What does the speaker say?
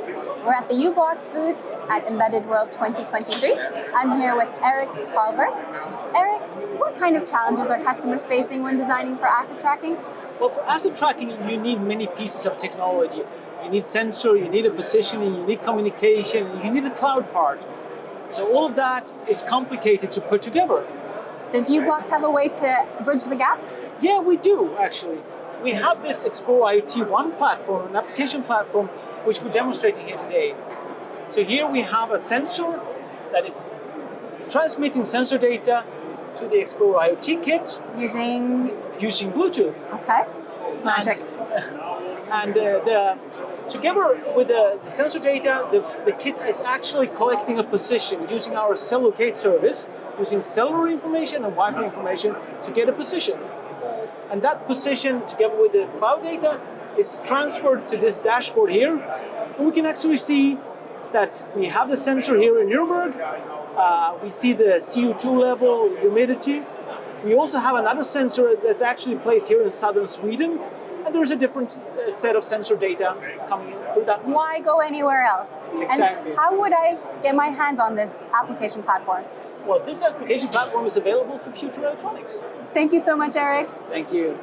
We're at the uBlox booth at Embedded World 2023. I'm here with Erik Carlberg. Erik, what kind of challenges are customers facing when designing for asset tracking? Well, for asset tracking, you need many pieces of technology. You need sensor, you need a positioning, you need communication, you need a cloud part. So all of that is complicated to put together. Does uBlox have a way to bridge the gap? Yeah, we do, actually. We have this Explore IoT One platform, an application platform, which we're demonstrating here today. So here we have a sensor that is transmitting sensor data to the Explore IoT kit Using Bluetooth. Okay. Magic. And together with the sensor data, the kit is actually collecting a position using our cellular gate service, using cellular information and Wi-Fi information to get a position. And that position, together with the cloud data, is transferred to this dashboard here. And we can actually see that we have the sensor here in Nuremberg. We see the CO2 level, humidity. We also have another sensor that's actually placed here in southern Sweden. And there's a different set of sensor data coming in through that. Why go anywhere else? Exactly. And how would I get my hands on this application platform? Well, this application platform is available for future electronics. Thank you so much, Erik. Thank you.